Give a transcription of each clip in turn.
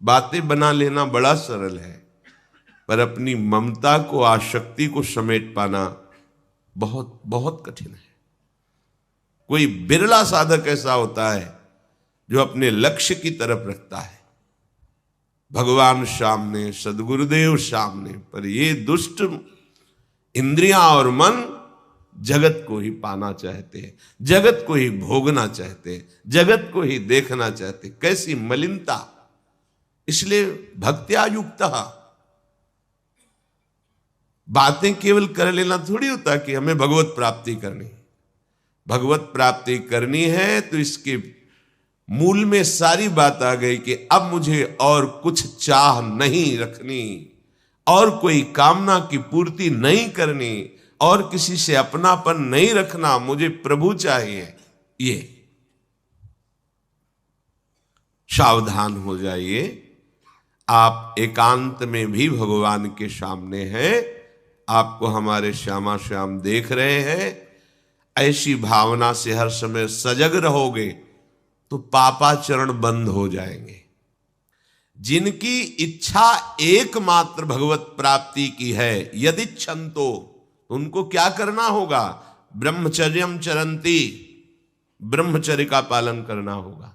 बातें बना लेना बड़ा सरल है, पर अपनी ममता को, आसक्ति को समेट पाना बहुत बहुत कठिन है। कोई बिरला साधक ऐसा होता है जो अपने लक्ष्य की तरफ रखता है, भगवान सामने, सदगुरुदेव सामने, पर ये दुष्ट इंद्रियां और मन जगत को ही पाना चाहते हैं, जगत को ही भोगना चाहते हैं, जगत को ही देखना चाहते हैं। कैसी मलिनता! इसलिए भक्त्या युक्तः, बातें केवल कर लेना थोड़ी होता कि हमें भगवत प्राप्ति करनी। भगवत प्राप्ति करनी है तो इसके मूल में सारी बात आ गई कि अब मुझे और कुछ चाह नहीं रखनी, और कोई कामना की पूर्ति नहीं करनी, और किसी से अपनापन नहीं रखना, मुझे प्रभु चाहिए। ये सावधान हो जाइए, आप एकांत में भी भगवान के सामने हैं, आपको हमारे श्यामा श्याम देख रहे हैं। ऐसी भावना से हर समय सजग रहोगे तो पापाचरण बंद हो जाएंगे। जिनकी इच्छा एकमात्र भगवत प्राप्ति की है, यदि इच्छन्तो, उनको क्या करना होगा? ब्रह्मचर्यम चरंती, ब्रह्मचर्य का पालन करना होगा।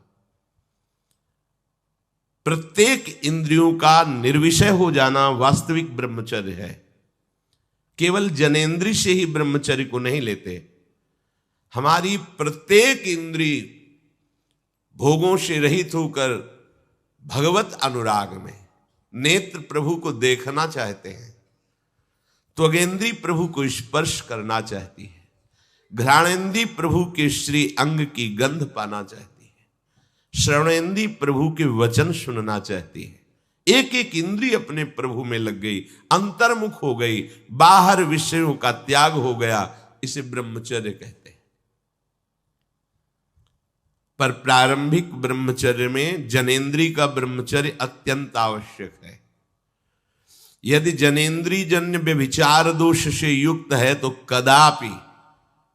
प्रत्येक इंद्रियों का निर्विषय हो जाना वास्तविक ब्रह्मचर्य है। केवल जनेंद्रिय से ही ब्रह्मचर्य को नहीं लेते। हमारी प्रत्येक इंद्रिय भोगों से रहित होकर भगवत अनुराग में, नेत्र प्रभु को देखना चाहते हैं, त्वगेंद्री प्रभु को स्पर्श करना चाहती है, घ्राणेंद्री प्रभु के श्री अंग की गंध पाना चाहती है, श्रवणेंद्री प्रभु के वचन सुनना चाहती है। एक एक इंद्रिय अपने प्रभु में लग गई, अंतर्मुख हो गई, बाहर विषयों का त्याग हो गया। इसे ब्रह्मचर्य कहते हैं। पर प्रारंभिक ब्रह्मचर्य में जनेंद्रिय का ब्रह्मचर्य अत्यंत आवश्यक है। यदि जनेंद्रिय जन्य व्यभिचार दोष से युक्त है तो कदापि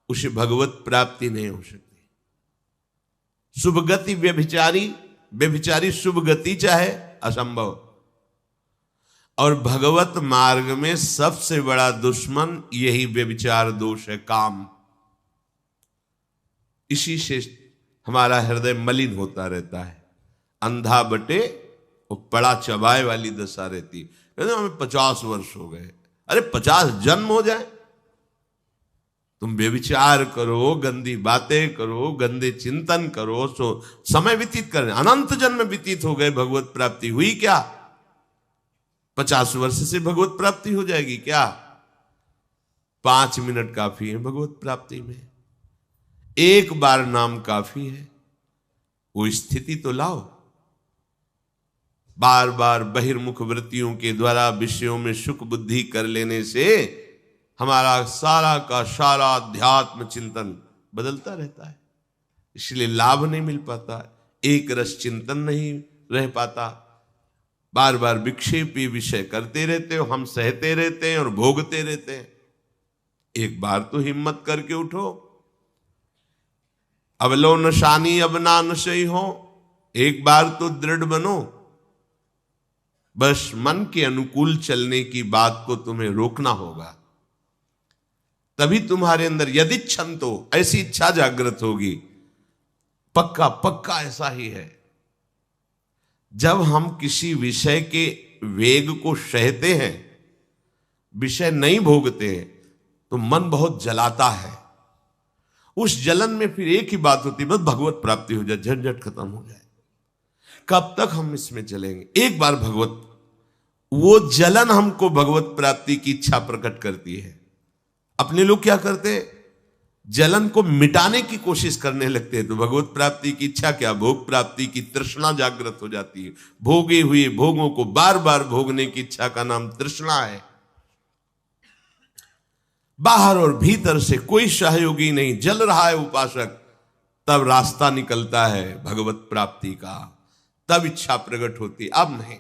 उसे भगवत प्राप्ति नहीं हो सकती। शुभ गति व्यभिचारी शुभ गति चाहे, असंभव। और भगवत मार्ग में सबसे बड़ा दुश्मन यही व्यभिचार दोष है, काम। इसी से हमारा हृदय मलिन होता रहता है। अंधा बटे वो पड़ा चबाए वाली दशा रहती है। कहते हमें 50 वर्ष हो गए। अरे 50 जन्म हो जाए, तुम व्यभिचार करो, गंदी बातें करो, गंदे चिंतन करो, सो समय व्यतीत कर, अनंत जन्म व्यतीत हो गए, भगवत प्राप्ति हुई क्या? 50 वर्ष से भगवत प्राप्ति हो जाएगी क्या? 5 मिनट काफी है भगवत प्राप्ति में। एक बार नाम काफी है। वो स्थिति तो लाओ। बार बार बहिर्मुख वृत्तियों के द्वारा विषयों में सुख बुद्धि कर लेने से हमारा सारा का सारा अध्यात्म चिंतन बदलता रहता है। इसलिए लाभ नहीं मिल पाता, एक रस चिंतन नहीं रह पाता। बार बार विक्षेपी विषय करते रहते हो, हम सहते रहते हैं और भोगते रहते हैं। एक बार तो हिम्मत करके उठो। अवलो नशानी अब ना नशई हो, एक बार तो दृढ़ बनो। बस मन के अनुकूल चलने की बात को तुम्हें रोकना होगा, तभी तुम्हारे अंदर यदि इच्छन्तो, ऐसी इच्छा जागृत होगी। पक्का पक्का ऐसा ही है। जब हम किसी विषय के वेग को सहते हैं, विषय नहीं भोगते हैं, तो मन बहुत जलाता है। उस जलन में फिर एक ही बात होती है, बस भगवत प्राप्ति हो जाए, झंझट खत्म हो जाए। कब तक हम इसमें चलेंगे? एक बार भगवत, वो जलन हमको भगवत प्राप्ति की इच्छा प्रकट करती है। अपने लोग क्या करते हैं? जलन को मिटाने की कोशिश करने लगते हैं। तो भगवत प्राप्ति की इच्छा क्या, भोग प्राप्ति की तृष्णा जागृत हो जाती है। भोगे हुए भोगों को बार बार भोगने की इच्छा का नाम तृष्णा है। बाहर और भीतर से कोई सहयोगी नहीं, जल रहा है उपासक, तब रास्ता निकलता है भगवत प्राप्ति का, तब इच्छा प्रकट होती। अब नहीं,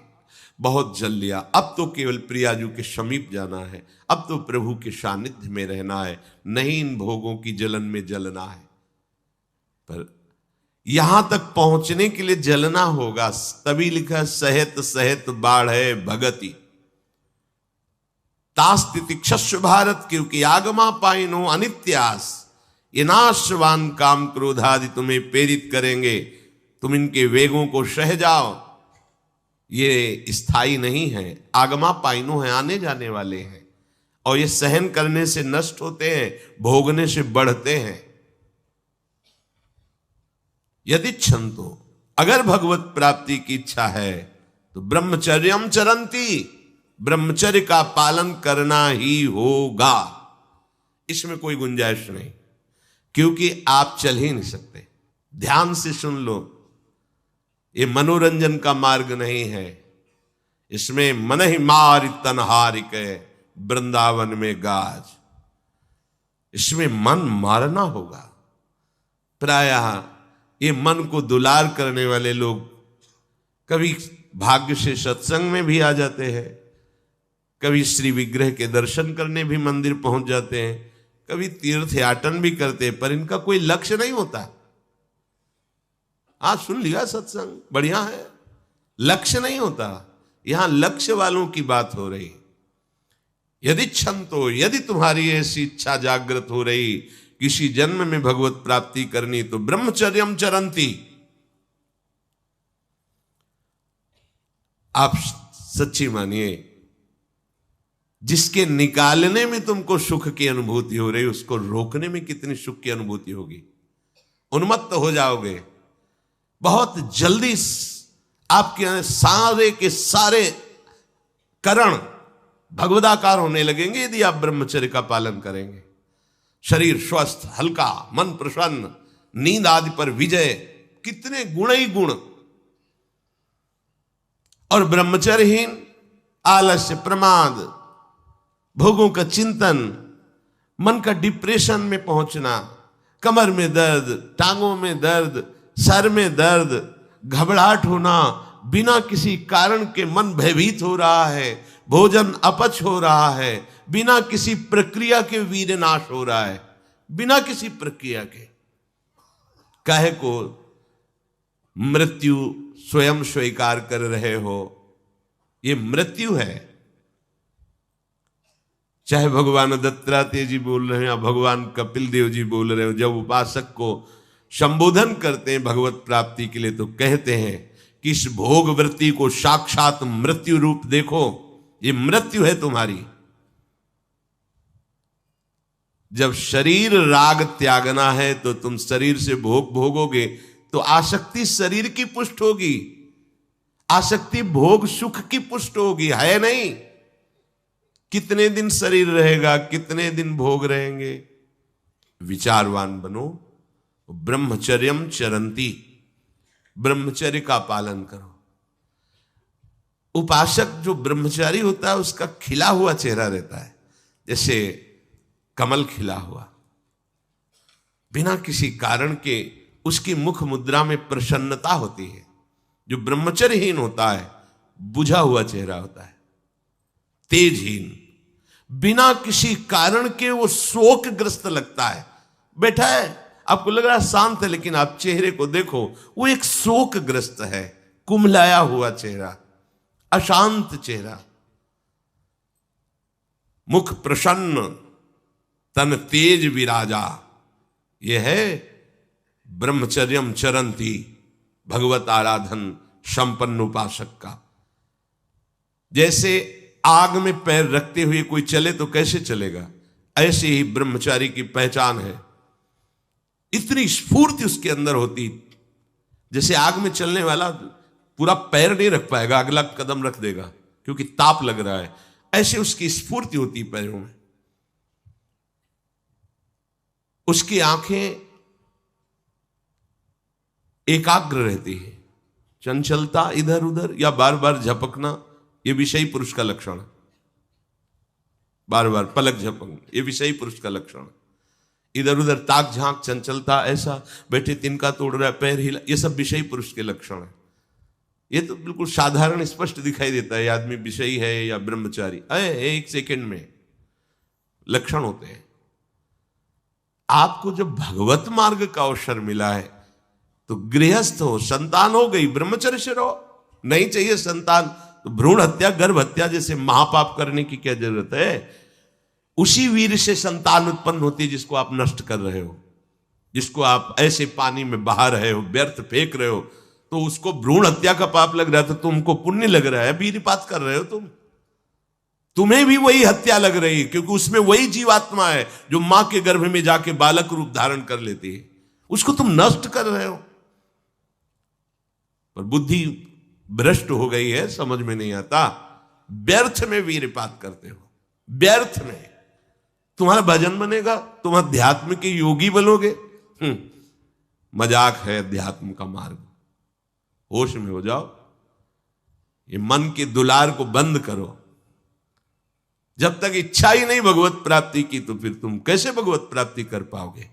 बहुत जल लिया, अब तो केवल प्रियाजू के समीप जाना है, अब तो प्रभु के सानिध्य में रहना है, नहीं इन भोगों की जलन में जलना है। पर यहां तक पहुंचने के लिए जलना होगा, तभी लिखा सहित सहित बाढ़े भगति तास्तिति क्षस्व भारत, क्योंकि आगमा पाइनो अनित्यास, ये नाशवान काम क्रोध आदि तुम्हें प्रेरित करेंगे, तुम इनके वेगों को सह जाओ, ये स्थायी नहीं है। आगमा पाइनो है, आने जाने वाले हैं, और ये सहन करने से नष्ट होते हैं, भोगने से बढ़ते हैं। यदि छंतो, अगर भगवत प्राप्ति की इच्छा है तो ब्रह्मचर्यम चरंती, ब्रह्मचर्य का पालन करना ही होगा, इसमें कोई गुंजाइश नहीं, क्योंकि आप चल ही नहीं सकते। ध्यान से सुन लो, ये मनोरंजन का मार्ग नहीं है, इसमें मन ही मार तन हारिक वृंदावन में गाज, इसमें मन मारना होगा। प्रायः ये मन को दुलार करने वाले लोग कभी भाग्य से सत्संग में भी आ जाते हैं, कभी श्री विग्रह के दर्शन करने भी मंदिर पहुंच जाते हैं, कभी तीर्थ याटन भी करते हैं, पर इनका कोई लक्ष्य नहीं होता। आज सुन लिया सत्संग, बढ़िया है, लक्ष्य नहीं होता। यहां लक्ष्य वालों की बात हो रही। यदि छंतो, यदि तुम्हारी ऐसी इच्छा जागृत हो रही किसी जन्म में भगवत प्राप्ति करनी, तो ब्रह्मचर्यम चरंती, आप सच्ची मानिए, जिसके निकालने में तुमको सुख की अनुभूति हो रही, उसको रोकने में कितनी सुख की अनुभूति होगी। उन्मत्त हो जाओगे, बहुत जल्दी आपके सारे के सारे करण भगवदाकार होने लगेंगे यदि आप ब्रह्मचर्य का पालन करेंगे। शरीर स्वस्थ, हल्का, मन प्रसन्न, नींद आदि पर विजय, कितने गुण ही गुण। और ब्रह्मचर्यहीन आलस्य, प्रमाद, भोगों का चिंतन, मन का डिप्रेशन में पहुंचना, कमर में दर्द, टांगों में दर्द, सर में दर्द, घबराहट होना, बिना किसी कारण के मन भयभीत हो रहा है, भोजन अपच हो रहा है, बिना किसी प्रक्रिया के वीर नाश हो रहा है, बिना किसी प्रक्रिया के। काहे को मृत्यु स्वयं स्वीकार कर रहे हो, ये मृत्यु है। चाहे भगवान दत्तात्रेय जी बोल रहे हैं या भगवान कपिल देव जी बोल रहे हो, जब उपासक को संबोधन करते हैं भगवत प्राप्ति के लिए, तो कहते हैं कि इस भोग वृत्ति को साक्षात मृत्यु रूप देखो, ये मृत्यु है तुम्हारी। जब शरीर राग त्यागना है तो तुम शरीर से भोग भोगोगे, तो आसक्ति शरीर की पुष्ट होगी, आसक्ति भोग सुख की पुष्ट होगी, है नहीं। कितने दिन शरीर रहेगा, कितने दिन भोग रहेंगे। विचारवान बनो, ब्रह्मचर्यम चरंती, ब्रह्मचर्य का पालन करो। उपासक जो ब्रह्मचारी होता है उसका खिला हुआ चेहरा रहता है, जैसे कमल खिला हुआ, बिना किसी कारण के उसकी मुख मुद्रा में प्रसन्नता होती है। जो ब्रह्मचर्यहीन होता है बुझा हुआ चेहरा होता है, तेजहीन, बिना किसी कारण के वो शोकग्रस्त लगता है। बैठा है, आपको लग रहा है शांत है, लेकिन आप चेहरे को देखो, वो एक शोकग्रस्त है, कुम्हलाया हुआ चेहरा, अशांत चेहरा। मुख प्रसन्न, तन तेज विराजा, यह है ब्रह्मचर्यम चरंती, भगवत आराधन संपन्न उपासक का। जैसे आग में पैर रखते हुए कोई चले तो कैसे चलेगा, ऐसे ही ब्रह्मचारी की पहचान है। इतनी स्फूर्ति उसके अंदर होती, जैसे आग में चलने वाला पूरा पैर नहीं रख पाएगा, अगला कदम रख देगा क्योंकि ताप लग रहा है, ऐसे उसकी स्फूर्ति होती पैरों में। उसकी आंखें एकाग्र रहती है, चंचलता इधर उधर या बार बार झपकना, यह विषयी पुरुष का लक्षण है। बार बार पलक झपकना, यह विषयी पुरुष का लक्षण है। इधर उधर ताक झांक, चंचलता, ऐसा बैठे तिनका तोड़ रहा है, पैर हिला, ये सब विषयी पुरुष के लक्षण है। ये तो बिल्कुल साधारण स्पष्ट दिखाई देता है आदमी विषयी है या ब्रह्मचारी, एक सेकंड में लक्षण होते हैं। आपको जब भगवत मार्ग का अवसर मिला है तो गृहस्थ हो, संतान हो गई, ब्रह्मचर्य से रहो। नहीं चाहिए संतान तो भ्रूण हत्या, गर्भ हत्या जैसे महापाप करने की क्या जरूरत है? उसी वीर से संतान उत्पन्न होती है जिसको आप नष्ट कर रहे हो, जिसको आप ऐसे पानी में बहा रहे हो, व्यर्थ फेंक रहे हो। तो उसको भ्रूण हत्या का पाप लग रहा है तो तुमको पुण्य लग रहा है, वीरपात कर रहे हो तुम्हें भी वही हत्या लग रही है, क्योंकि उसमें वही जीवात्मा है जो मां के गर्भ में जाके बालक रूप धारण कर लेती है, उसको तुम नष्ट कर रहे हो। पर बुद्धि भ्रष्ट हो गई है, समझ में नहीं आता, व्यर्थ में वीरपात करते हो, व्यर्थ में। तुम्हारा भजन बनेगा, तुम अध्यात्म के योगी बनोगे, मजाक है अध्यात्म का मार्ग। होश में हो जाओ, ये मन के दुलार को बंद करो। जब तक इच्छा ही नहीं भगवत प्राप्ति की तो फिर तुम कैसे भगवत प्राप्ति कर पाओगे?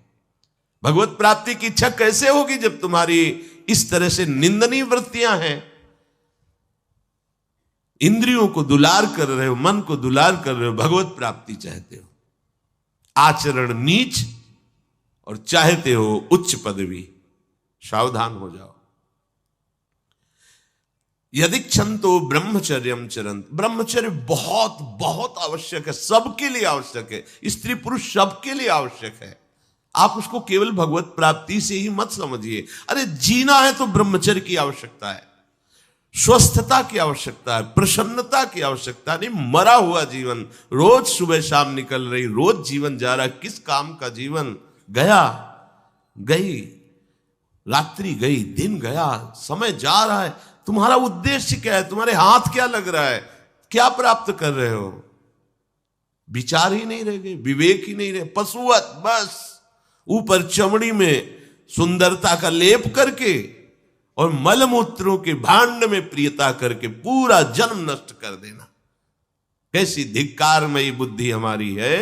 भगवत प्राप्ति की इच्छा कैसे होगी जब तुम्हारी इस तरह से निंदनीय वृत्तियां हैं? इंद्रियों को दुलार कर रहे हो, मन को दुलार कर रहे हो, भगवत प्राप्ति चाहते हो, आचरण नीच और चाहते हो उच्च पदवी। सावधान हो जाओ। यदि क्षंतो ब्रह्मचर्यम चरंत, ब्रह्मचर्य बहुत बहुत आवश्यक है, सबके लिए आवश्यक है, स्त्री पुरुष सबके लिए आवश्यक है। आप उसको केवल भगवत प्राप्ति से ही मत समझिए। अरे जीना है तो ब्रह्मचर्य की आवश्यकता है, स्वस्थता की आवश्यकता है, प्रसन्नता की आवश्यकता नहीं। मरा हुआ जीवन, रोज सुबह शाम निकल रही, रोज जीवन जा रहा, किस काम का जीवन? गया गई, रात्रि गई, दिन गया, समय जा रहा है। तुम्हारा उद्देश्य क्या है? तुम्हारे हाथ क्या लग रहा है? क्या प्राप्त कर रहे हो? विचार ही नहीं रह गए, विवेक ही नहीं रहे, पशुवत बस ऊपर चमड़ी में सुंदरता का लेप करके और मलमूत्रों के भांड में प्रियता करके पूरा जन्म नष्ट कर देना। कैसी धिक्कारमयी बुद्धि हमारी है।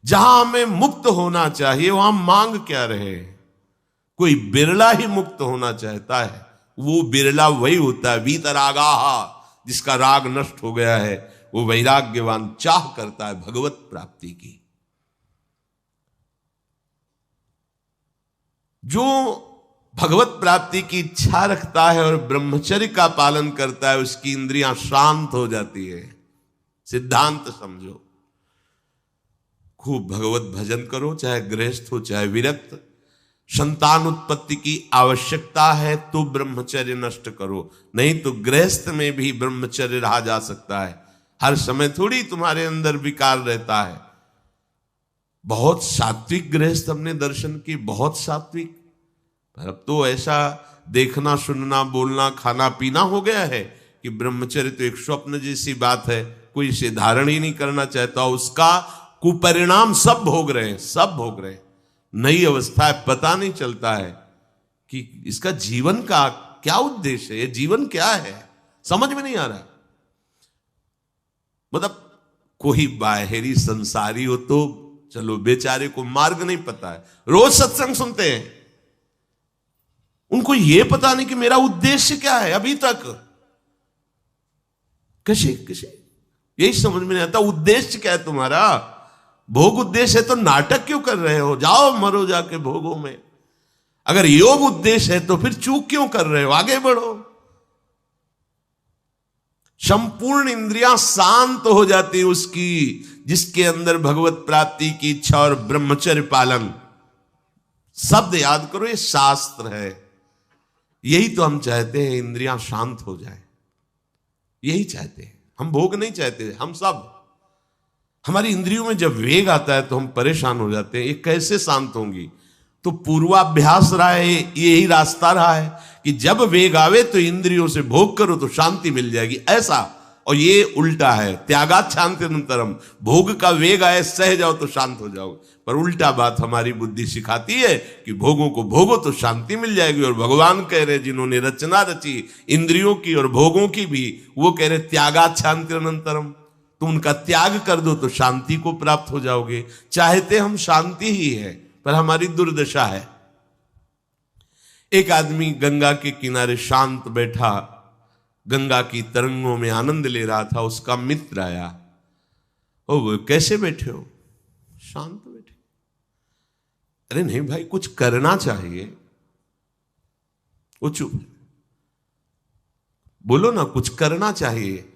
जहां हमें मुक्त होना चाहिए वहां मांग क्या रहे? कोई बिरला ही मुक्त होना चाहता है, वो बिरला वही होता है वीतरागाहा, जिसका राग नष्ट हो गया है, वो वैराग्यवान चाह करता है भगवत प्राप्ति की। जो भगवत प्राप्ति की इच्छा रखता है और ब्रह्मचर्य का पालन करता है, उसकी इंद्रियां शांत हो जाती है। सिद्धांत समझो, खूब भगवत भजन करो, चाहे गृहस्थ हो चाहे विरक्त। संतान उत्पत्ति की आवश्यकता है तो ब्रह्मचर्य नष्ट करो, नहीं तो गृहस्थ में भी ब्रह्मचर्य रहा जा सकता है। हर समय थोड़ी तुम्हारे अंदर विकार रहता है। बहुत सात्विक गृहस्थ हमने दर्शन की, बहुत सात्विक। पर अब तो ऐसा देखना सुनना बोलना खाना पीना हो गया है कि ब्रह्मचर्य तो एक स्वप्न जैसी बात है, कोई इसे धारण ही नहीं करना चाहता। उसका कुपरिणाम सब भोग रहे हैं, सब भोग रहे हैं। नई अवस्था है, पता नहीं चलता है कि इसका जीवन का क्या उद्देश्य है, ये जीवन क्या है, समझ में नहीं आ रहा। मतलब कोई बाहरी संसारी हो तो चलो, बेचारे को मार्ग नहीं पता है, रोज सत्संग सुनते हैं, उनको ये पता नहीं कि मेरा उद्देश्य क्या है। अभी तक कैसे यही समझ में नहीं आता, उद्देश्य क्या है तुम्हारा? भोग उद्देश्य है तो नाटक क्यों कर रहे हो? जाओ मरो जाके भोगों में। अगर योग उद्देश्य है तो फिर चूक क्यों कर रहे हो? आगे बढ़ो। संपूर्ण इंद्रियां शांत हो जाती है उसकी जिसके अंदर भगवत प्राप्ति की इच्छा और ब्रह्मचर्य पालन। शब्द याद करो, ये शास्त्र है। यही तो हम चाहते हैं, इंद्रियां शांत हो जाए, यही चाहते हैं हम। भोग नहीं चाहते हम सब। हमारी इंद्रियों में जब वेग आता है तो हम परेशान हो जाते हैं, ये कैसे शांत होंगी? तो पूर्वाभ्यास रहा है, यही रास्ता रहा है कि जब वेग आवे तो इंद्रियों से भोग करो तो शांति मिल जाएगी, ऐसा। और ये उल्टा है, त्यागात शांतिरंतरम। भोग का वेग आए, सह जाओ तो शांत हो जाओ। पर उल्टा बात हमारी बुद्धि सिखाती है कि भोगों को भोगो तो शांति मिल जाएगी। और भगवान कह रहे, जिन्होंने रचना रची इंद्रियों की और भोगों की भी, वो कह रहे त्यागात शांतिरंतरम। तुम उनका त्याग कर दो तो शांति को प्राप्त हो जाओगे। चाहते हम शांति ही है, पर हमारी दुर्दशा है। एक आदमी गंगा के किनारे शांत बैठा, गंगा की तरंगों में आनंद ले रहा था। उसका मित्र आया, ओ वो कैसे बैठे हो? शांत बैठे। अरे नहीं भाई, कुछ करना चाहिए। वो चुप है। बोलो ना, कुछ करना चाहिए।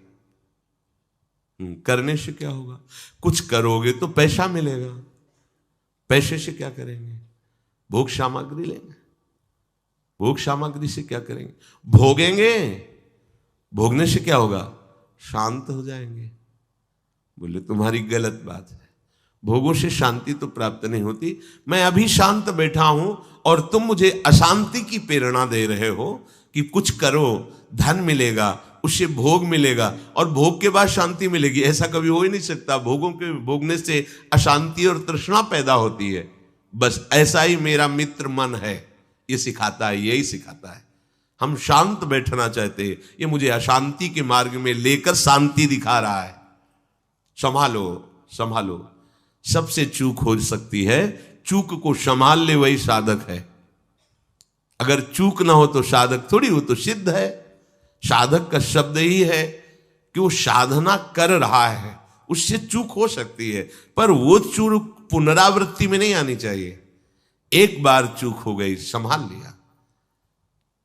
करने से क्या होगा? कुछ करोगे तो पैसा मिलेगा। पैसे से क्या करेंगे? भोग सामग्री लेंगे। भोग सामग्री से क्या करेंगे? भोगेंगे। भोगने से क्या होगा? शांत हो जाएंगे। बोले तुम्हारी गलत बात है, भोगों से शांति तो प्राप्त नहीं होती। मैं अभी शांत बैठा हूं और तुम मुझे अशांति की प्रेरणा दे रहे हो कि कुछ करो, धन मिलेगा, उससे भोग मिलेगा और भोग के बाद शांति मिलेगी। ऐसा कभी हो ही नहीं सकता। भोगों के भोगने से अशांति और तृष्णा पैदा होती है। बस ऐसा ही मेरा मित्र मन है, ये सिखाता है, यही सिखाता है। हम शांत बैठना चाहते हैं, ये मुझे अशांति के मार्ग में लेकर शांति दिखा रहा है। संभालो, संभालो। सबसे चूक हो सकती है, चूक को संभाल ले वही साधक है। अगर चूक ना हो तो साधक थोड़ी हो, तो सिद्ध है। साधक का शब्द ही है कि वो साधना कर रहा है, उससे चूक हो सकती है, पर वो चूक पुनरावृत्ति में नहीं आनी चाहिए। एक बार चूक हो गई, संभाल लिया।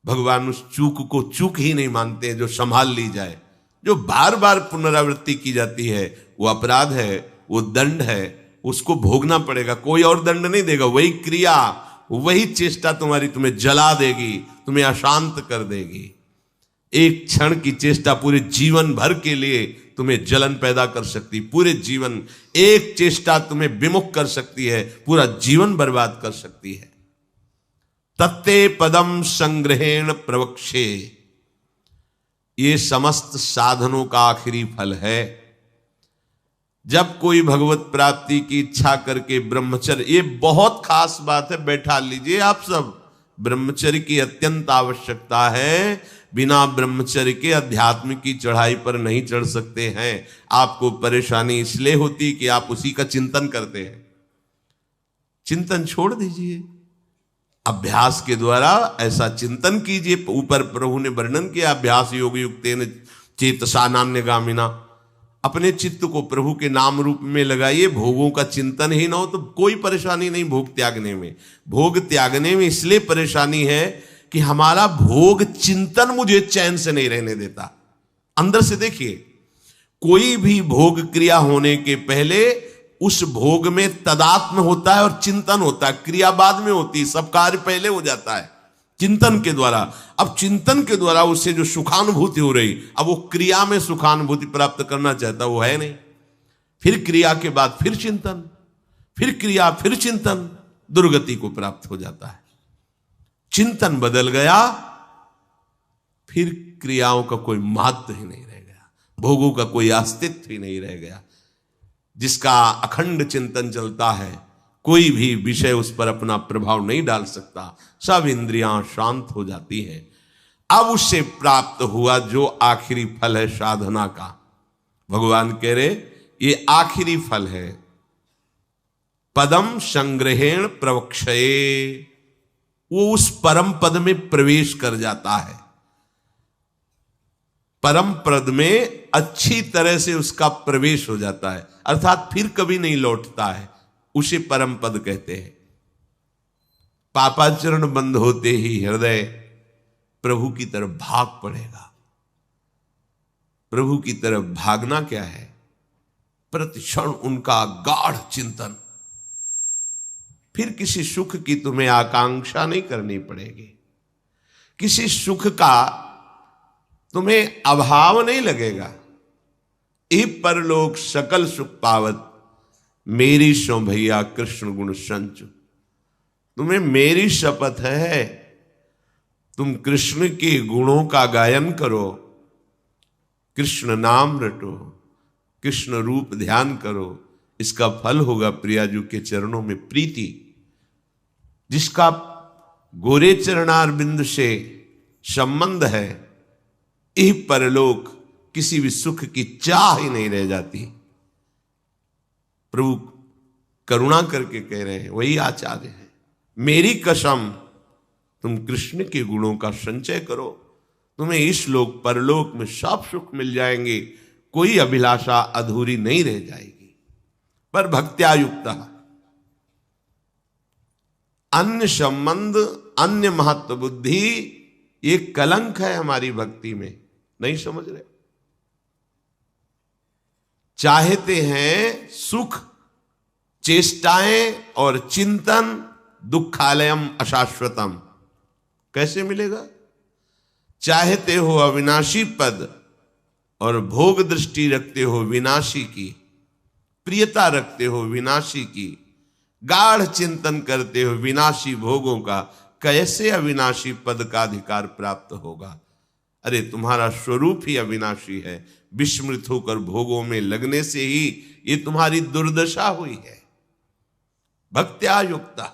भगवान उस चूक को चूक ही नहीं मानते हैं जो संभाल ली जाए। जो बार बार पुनरावृत्ति की जाती है वो अपराध है, वो दंड है, उसको भोगना पड़ेगा। कोई और दंड नहीं देगा। वही क्रिया, वही चेष्टा तुम्हें जला देगी, तुम्हें अशांत कर देगी। एक क्षण की चेष्टा पूरे जीवन भर के लिए तुम्हें जलन पैदा कर सकती। पूरे जीवन एक चेष्टा तुम्हें विमुख कर सकती है, पूरा जीवन बर्बाद कर सकती है। तत्ते पदम संग्रहेण प्रवक्षे, ये समस्त साधनों का आखिरी फल है। जब कोई भगवत प्राप्ति की इच्छा करके ब्रह्मचर्य, ये बहुत खास बात है, बैठा लीजिए आप सब। ब्रह्मचर्य की अत्यंत आवश्यकता है। बिना ब्रह्मचर्य के अध्यात्म की चढ़ाई पर नहीं चढ़ सकते हैं। आपको परेशानी इसलिए होती कि आप उसी का चिंतन करते हैं। चिंतन छोड़ दीजिए, अभ्यास के द्वारा ऐसा चिंतन कीजिए। ऊपर प्रभु ने वर्णन किया, अभ्यास योग युक्तेन चेतसा नान्यगामिना। अपने चित्त को प्रभु के नाम रूप में लगाइए। भोगों का चिंतन ही ना हो तो कोई परेशानी नहीं भोग त्यागने में। भोग त्यागने में इसलिए परेशानी है कि हमारा भोग चिंतन मुझे चैन से नहीं रहने देता। अंदर से देखिए, कोई भी भोग क्रिया होने के पहले उस भोग में तदात्म होता है और चिंतन होता है। क्रिया बाद में होती है, सब कार्य पहले हो जाता है चिंतन के द्वारा। अब चिंतन के द्वारा उससे जो सुखानुभूति हो रही, अब वो क्रिया में सुखानुभूति प्राप्त करना चाहता, वो है नहीं। फिर क्रिया के बाद फिर चिंतन, फिर क्रिया, फिर चिंतन, दुर्गति को प्राप्त हो जाता है। चिंतन बदल गया, फिर क्रियाओं का कोई महत्व ही नहीं रह गया, भोगों का कोई अस्तित्व ही नहीं रह गया। जिसका अखंड चिंतन चलता है, कोई भी विषय उस पर अपना प्रभाव नहीं डाल सकता। सब इंद्रियां शांत हो जाती हैं। अब उससे प्राप्त हुआ जो आखिरी फल है साधना का, भगवान कह रहे ये आखिरी फल है। पदम संग्रहेण प्रवक्षये, वो उस परम पद में प्रवेश कर जाता है। परम पद में अच्छी तरह से उसका प्रवेश हो जाता है, अर्थात फिर कभी नहीं लौटता है। उसे परम पद कहते हैं। पापाचरण बंद होते ही हृदय प्रभु की तरफ भाग पड़ेगा। प्रभु की तरफ भागना क्या है? प्रतिक्षण उनका गाढ़ चिंतन। फिर किसी सुख की तुम्हें आकांक्षा नहीं करनी पड़ेगी। किसी सुख का तुम्हें अभाव नहीं लगेगा। ए परलोक सकल सुख पावत, मेरी सो भैया कृष्ण गुण संचु। तुम्हें मेरी शपथ है, तुम कृष्ण के गुणों का गायन करो, कृष्ण नाम रटो, कृष्ण रूप ध्यान करो। इसका फल होगा प्रियाजू के चरणों में प्रीति। जिसका गोरे चरणारविंद से संबंध है, यह परलोक किसी भी सुख की चाह ही नहीं रह जाती। प्रभु करुणा करके कह रहे हैं, वही आचार्य है। मेरी कसम, तुम कृष्ण के गुणों का संचय करो, तुम्हें इस लोक परलोक में सब सुख मिल जाएंगे, कोई अभिलाषा अधूरी नहीं रह जाएगी। पर भक्त्यायुक्त अन्य संबंध, अन्य महत्व बुद्धि, ये कलंक है हमारी भक्ति में, नहीं समझ रहे। चाहते हैं सुख, चेष्टाएं और चिंतन, दुखालयम अशाश्वतम। कैसे मिलेगा? चाहते हो अविनाशी पद और भोग दृष्टि रखते हो विनाशी की, प्रियता रखते हो विनाशी की, गाढ़ चिंतन करते हो विनाशी भोगों का, कैसे अविनाशी पद का अधिकार प्राप्त होगा? अरे तुम्हारा स्वरूप ही अविनाशी है, विस्मृत होकर भोगों में लगने से ही ये तुम्हारी दुर्दशा हुई है। भक्त्या युक्ता,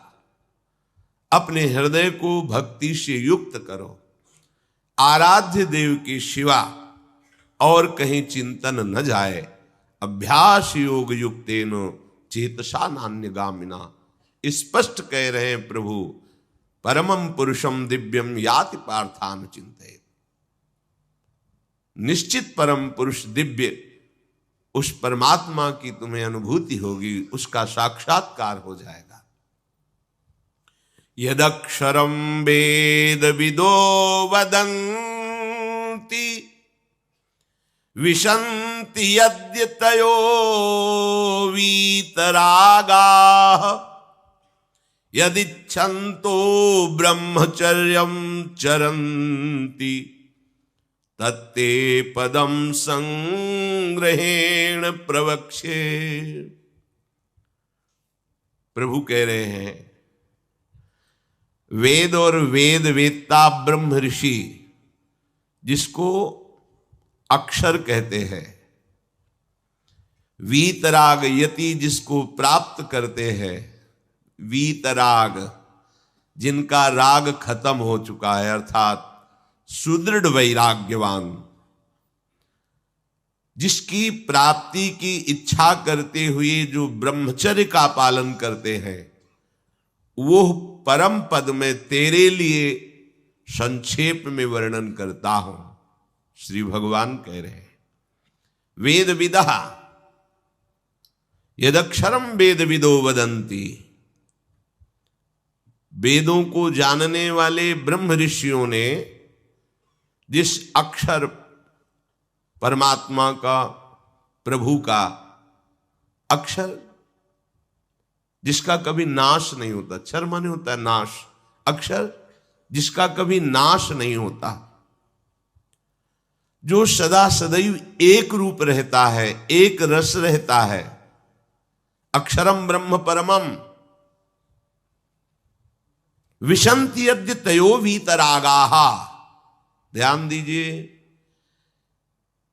अपने हृदय को भक्ति से युक्त करो। आराध्य देव के शिवा और कहीं चिंतन न जाए। अभ्यास योग युक्तेन चेतसा नान्यगामिना। स्पष्ट कह रहे हैं प्रभु, परमं पुरुषम दिव्यम याति पार्थान चिंतयेत्। निश्चित परम पुरुष दिव्य, उस परमात्मा की तुम्हें अनुभूति होगी, उसका साक्षात्कार हो जाएगा। यदक्षरम वेद विदो वदन्ति विशन्ति यद्यतयो वीतरागाः यदिच्छन्तो ब्रह्मचर्यं चरन्ति तत्ते पदम संग्रहेण प्रवक्ष्ये। प्रभु कह रहे हैं, वेद और वेद वेत्ता ब्रह्म ऋषि, जिसको अक्षर कहते हैं, वीतराग यति जिसको प्राप्त करते हैं, वीतराग जिनका राग खत्म हो चुका है, अर्थात सुदृढ़ वैराग्यवान, जिसकी प्राप्ति की इच्छा करते हुए जो ब्रह्मचर्य का पालन करते हैं, वो परम पद में तेरे लिए संक्षेप में वर्णन करता हूं। श्री भगवान कह रहे हैं, वेद विदः यदक्षरम वेद विदो वदन्ति। वेदों को जानने वाले ब्रह्म ऋषियों ने जिस अक्षर परमात्मा का, प्रभु का अक्षर जिसका कभी नाश नहीं होता, क्षर माने होता है नाश, अक्षर जिसका कभी नाश नहीं होता, जो सदा सदैव एक रूप रहता है, एक रस रहता है, अक्षरम ब्रह्म परमम विशन्ति यद्य तयो वीतरागाहा। ध्यान दीजिए,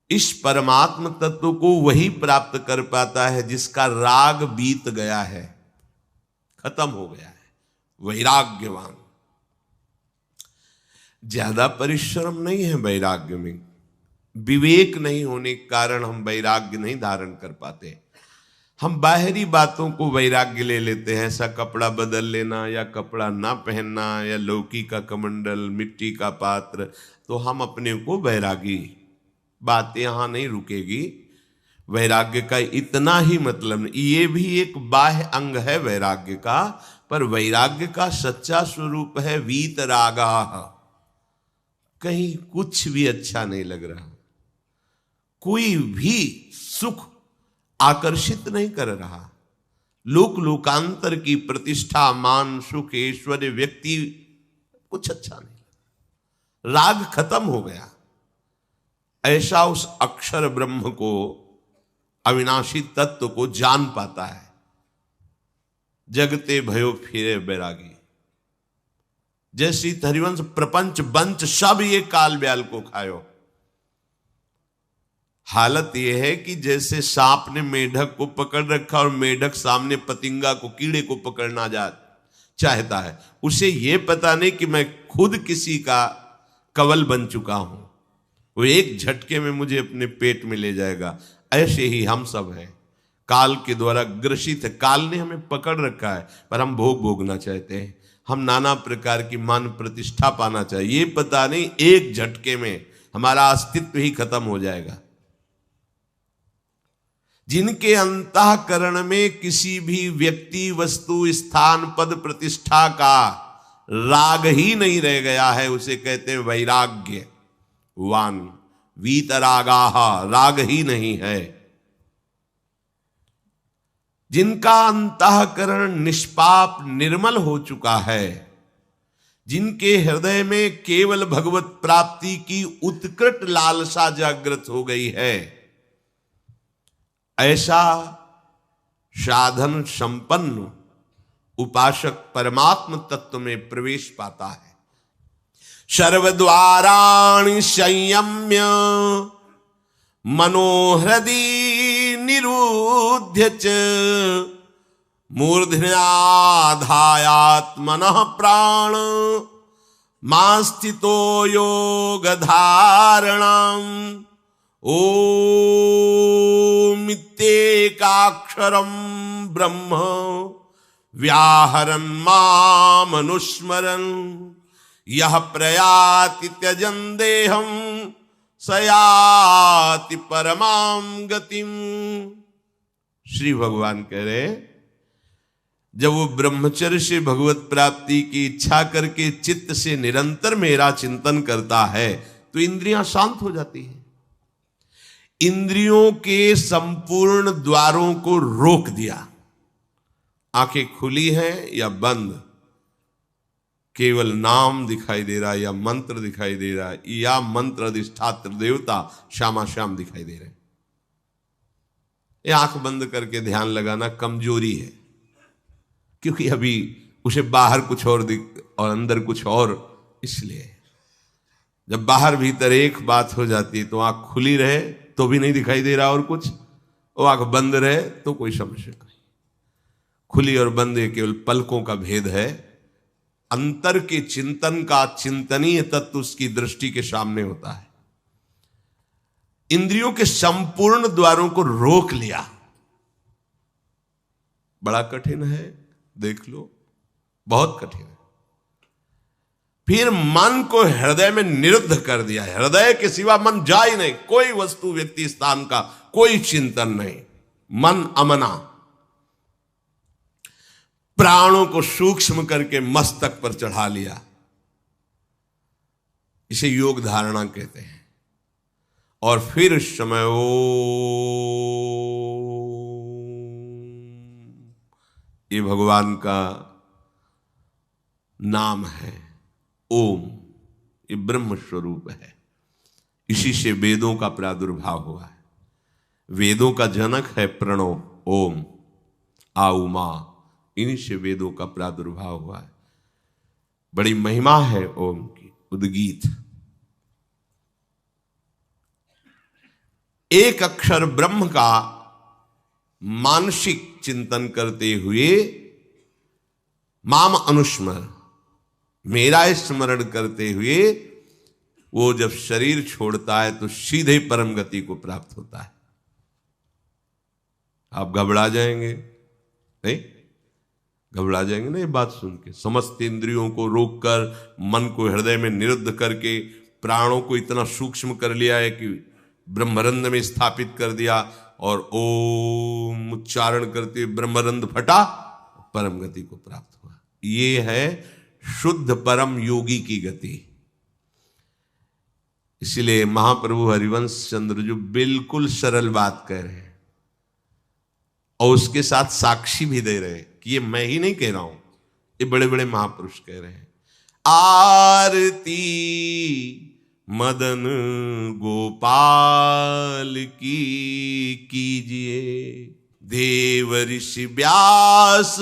इस परमात्म तत्व को वही प्राप्त कर पाता है जिसका राग बीत गया है, खत्म हो गया है, वैराग्यवान। ज्यादा परिश्रम नहीं है वैराग्य में, विवेक नहीं होने के कारण हम वैराग्य नहीं धारण कर पाते। हम बाहरी बातों को वैराग्य ले लेते हैं, ऐसा कपड़ा बदल लेना या कपड़ा ना पहनना या लौकी का कमंडल, मिट्टी का पात्र, तो हम अपने को वैरागी। बात यहां नहीं रुकेगी। वैराग्य का इतना ही मतलब नहीं, ये भी एक बाह्य अंग है वैराग्य का, पर वैराग्य का सच्चा स्वरूप है वीतरागा। कहीं कुछ भी अच्छा नहीं लग रहा, कोई भी सुख आकर्षित नहीं कर रहा, लोक लोकांतर की प्रतिष्ठा, मान, सुख, ऐश्वर्य, व्यक्ति, कुछ अच्छा नहीं, राग खत्म हो गया। ऐसा उस अक्षर ब्रह्म को, अविनाशी तत्व को जान पाता है। जगते भयो फिरे बैरागी। जैसी हरिवंश प्रपंच बंच सब ये काल ब्याल को खायो। हालत यह है कि जैसे सांप ने मेढक को पकड़ रखा और मेढक सामने पतिंगा को, कीड़े को पकड़ना चाहता है, उसे यह पता नहीं कि मैं खुद किसी का कवल बन चुका हूं, वो एक झटके में मुझे अपने पेट में ले जाएगा। ऐसे ही हम सब हैं, काल के द्वारा ग्रसित है। काल ने हमें पकड़ रखा है, पर हम भोग भोगना चाहते हैं, हम नाना प्रकार की मान प्रतिष्ठा पाना चाहिए। ये पता नहीं एक झटके में हमारा अस्तित्व ही खत्म हो जाएगा। जिनके अंतःकरण में किसी भी व्यक्ति, वस्तु, स्थान, पद, प्रतिष्ठा का राग ही नहीं रह गया है, उसे कहते हैं वैराग्य वान। वीतरागाह, राग ही नहीं है। जिनका अंतःकरण निष्पाप निर्मल हो चुका है, जिनके हृदय में केवल भगवत प्राप्ति की उत्कट लालसा जागृत हो गई है, ऐसा साधन संपन्न उपासक परमात्म तत्व में प्रवेश पाता है। सर्वद्वाराणि संयम्य मनोहृदि निरुध्य च मूर्धन्याधायात्मनः प्राण मास्थितो योगधारणाम् ओमित्येकाक्षरं ब्रह्म व्याहरन् मामनुस्मरन् यह प्रयाति त्यजन देहम सयाति परमाम गतिम। श्री भगवान कह रहे, जब वो ब्रह्मचर्य से भगवत प्राप्ति की इच्छा करके चित्त से निरंतर मेरा चिंतन करता है तो इंद्रियां शांत हो जाती हैं। इंद्रियों के संपूर्ण द्वारों को रोक दिया। आंखें खुली हैं या बंद, केवल नाम दिखाई दे रहा है या मंत्र दिखाई दे रहा है, या मंत्र अधिष्ठात्र देवता श्यामा श्याम दिखाई दे रहे हैं। ये आंख बंद करके ध्यान लगाना कमजोरी है, क्योंकि अभी उसे बाहर कुछ और और अंदर कुछ और। इसलिए जब बाहर भीतर एक बात हो जाती है तो आंख खुली रहे तो भी नहीं दिखाई दे रहा और कुछ, वो आंख बंद रहे तो कोई समस्या नहीं। खुली और बंद ये केवल पलकों का भेद है। अंतर के चिंतन का चिंतनीय तत्व उसकी दृष्टि के सामने होता है। इंद्रियों के संपूर्ण द्वारों को रोक लिया, बड़ा कठिन है, देख लो, बहुत कठिन है। फिर मन को हृदय में निरुद्ध कर दिया। हृदय के सिवा मन जा ही नहीं, कोई वस्तु व्यक्ति स्थान का कोई चिंतन नहीं, मन अमना। प्राणों को सूक्ष्म करके मस्तक पर चढ़ा लिया, इसे योग धारणा कहते हैं। और फिर उस समय ये भगवान का नाम है ओम, ये ब्रह्म स्वरूप है। इसी से वेदों का प्रादुर्भाव हुआ है। वेदों का जनक है प्रणव ओम, आउमा, इन्हीं से वेदों का प्रादुर्भाव हुआ है। बड़ी महिमा है ओम की। उद्गीत, एक अक्षर ब्रह्म का मानसिक चिंतन करते हुए माम अनुस्मर, मेरा स्मरण करते हुए वो जब शरीर छोड़ता है तो सीधे परम गति को प्राप्त होता है। आप घबरा जाएंगे नहीं? घबरा जाएंगे ना ये बात सुन के? समस्त इंद्रियों को रोककर, मन को हृदय में निरुद्ध करके, प्राणों को इतना सूक्ष्म कर लिया है कि ब्रह्मरंध में स्थापित कर दिया, और ओम उच्चारण करते ब्रह्मरंध फटा, परम गति को प्राप्त हुआ। ये है शुद्ध परम योगी की गति। इसलिए महाप्रभु हरिवंश चंद्र जो बिल्कुल सरल बात कह रहे हैं और उसके साथ साक्षी भी दे रहे हैं कि ये मैं ही नहीं कह रहा हूं, ये बड़े बड़े महापुरुष कह रहे हैं। आरती मदन गोपाल की कीजिए, देव ऋषि व्यास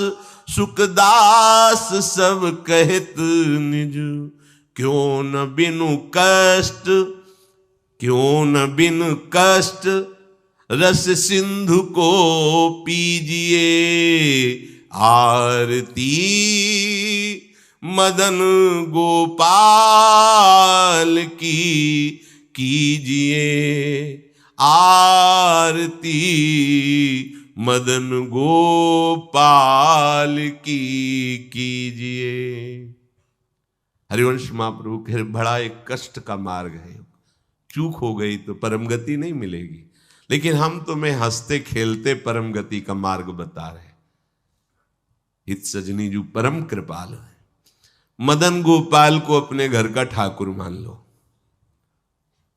सुखदास सब कहत निज, क्यों न बिनु कष्ट, क्यों न बिनु कष्ट रस सिंधु को पीजिए। आरती मदन गोपाल की कीजिए, आरती मदन गोपाल की कीजिए। हरिवंश महाप्रभु कह बड़ा एक कष्ट का मार्ग है, चूक हो गई तो परम गति नहीं मिलेगी, लेकिन हम तुम्हें हंसते खेलते परम गति का मार्ग बता रहे हैं। हित सजनी जो परम कृपाल है, मदन गोपाल को अपने घर का ठाकुर मान लो।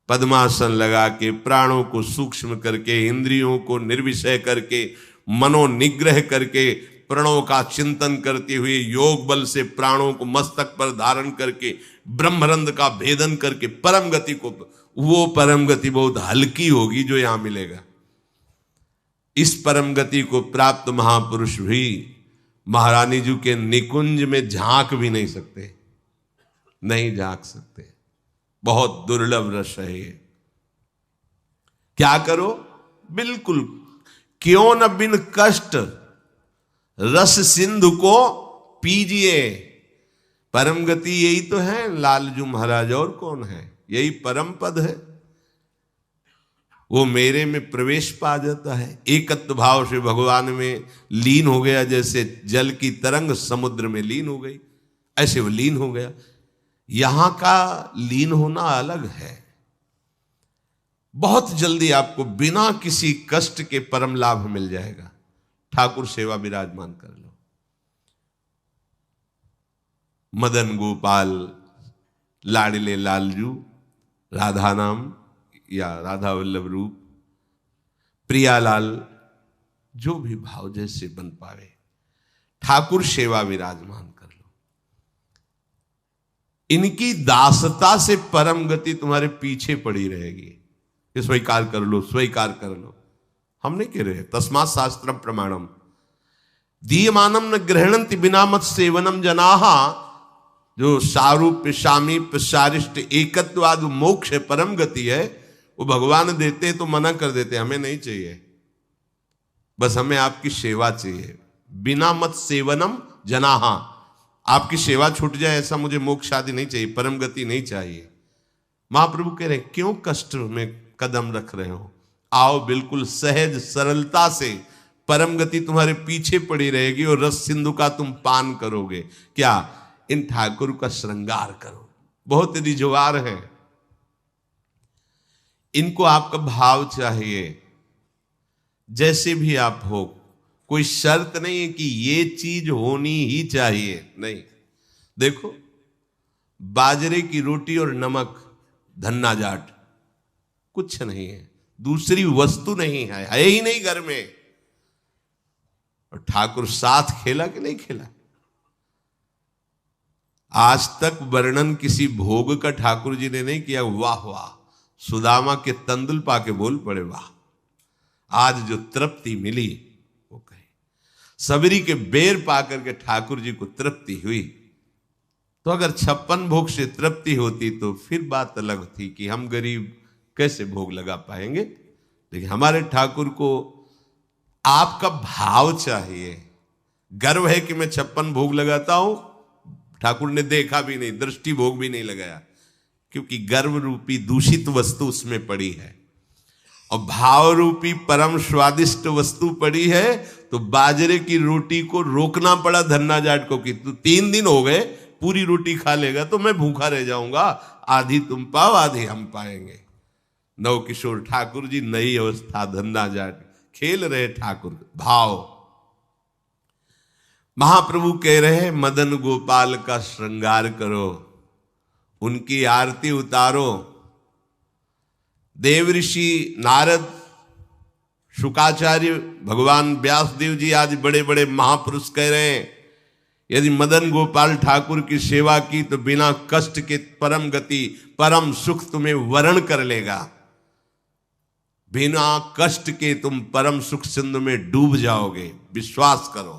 पद्मासन लगा के, प्राणों को सूक्ष्म करके, इंद्रियों को निर्विषय करके, मनोनिग्रह करके, प्रणव का चिंतन करते हुए, योग बल से प्राणों को मस्तक पर धारण करके, ब्रह्मरंध्र का भेदन करके परम गति को, वो परम गति बहुत हल्की होगी जो यहां मिलेगा। इस परम गति को प्राप्त महापुरुष भी महारानी जी के निकुंज में झांक भी नहीं सकते, नहीं झांक सकते। बहुत दुर्लभ रस है ये। क्या करो? बिल्कुल, क्यों न बिन कष्ट रस सिंधु को पीजिए। परम गति यही तो है लालजू महाराज, और कौन है? यही परम पद है। वो मेरे में प्रवेश पा जाता है, एकत्व भाव से भगवान में लीन हो गया। जैसे जल की तरंग समुद्र में लीन हो गई, ऐसे वो लीन हो गया। यहां का लीन होना अलग है। बहुत जल्दी आपको बिना किसी कष्ट के परम लाभ मिल जाएगा। ठाकुर सेवा विराजमान कर लो। मदन गोपाल, लाडले लालजू, राधा नाम या राधा वल्लभ रूप, प्रियालाल, जो भी भाव जैसे बन पावे, ठाकुर सेवा विराजमान कर लो। इनकी दासता से परम गति तुम्हारे पीछे पड़ी रहेगी। ये स्वीकार कर लो, स्वीकार कर लो। हम नहीं कह रहे, तस्मात् शास्त्रम प्रमाणम दीयमानम न ग्रहणंति बिना मत सेवनम जनाहा। जो सारूप्य सामीप्य सारिष्ट एकत्वाद मोक्ष परम गति है, वो भगवान देते हैं तो मना कर देते, हमें नहीं चाहिए, बस हमें आपकी सेवा चाहिए। बिना मत सेवनम जनाहा, आपकी सेवा छूट जाए ऐसा मुझे मोक्ष आदि नहीं चाहिए, परम गति नहीं चाहिए। महाप्रभु कह रहे हैं, क्यों कष्ट में कदम रख रहे हो? आओ, बिल्कुल सहज सरलता से परम गति तुम्हारे पीछे पड़ी रहेगी और रस सिंधु का तुम पान करोगे। क्या? इन ठाकुर का श्रृंगार करो। बहुत रिजवार है, इनको आपका भाव चाहिए। जैसे भी आप हो, कोई शर्त नहीं है कि ये चीज होनी ही चाहिए, नहीं। देखो, बाजरे की रोटी और नमक, धन्ना जाट, कुछ नहीं है, दूसरी वस्तु नहीं है ही नहीं घर में। और ठाकुर साथ खेला कि नहीं खेला? आज तक वर्णन किसी भोग का ठाकुर जी ने नहीं किया। वाह वाह, सुदामा के तंदुल पाके बोल पड़े, वाह, आज जो तृप्ति मिली वो कहे। सबरी के बेर पाकर के ठाकुर जी को तृप्ति हुई। तो अगर 56 भोग से तृप्ति होती तो फिर बात अलग थी कि हम गरीब कैसे भोग लगा पाएंगे। लेकिन हमारे ठाकुर को आपका भाव चाहिए। गर्व है कि मैं 56 भोग लगाता हूं, ठाकुर ने देखा भी नहीं, दृष्टि भोग भी नहीं लगाया, क्योंकि गर्व रूपी दूषित वस्तु उसमें पड़ी है और भाव रूपी परम स्वादिष्ट वस्तु पड़ी है। तो बाजरे की रोटी को रोकना पड़ा धन्ना जाट को कि तू 3 दिन हो गए, पूरी रोटी खा लेगा तो मैं भूखा रह जाऊंगा, आधी तुम पाओ आधी हम पाएंगे। नवकिशोर ठाकुर जी, नई अवस्था, धन्ना जाट, खेल रहे ठाकुर भाव। महाप्रभु कह रहे, मदन गोपाल का श्रृंगार करो, उनकी आरती उतारो। देव ऋषि नारद, शुकाचार्य, भगवान व्यासदेव जी, आज बड़े बड़े महापुरुष कह रहे हैं, यदि मदन गोपाल ठाकुर की सेवा की तो बिना कष्ट के परम गति, परम सुख तुम्हें वरण कर लेगा। बिना कष्ट के तुम परम सुख सिंधु में डूब जाओगे, विश्वास करो।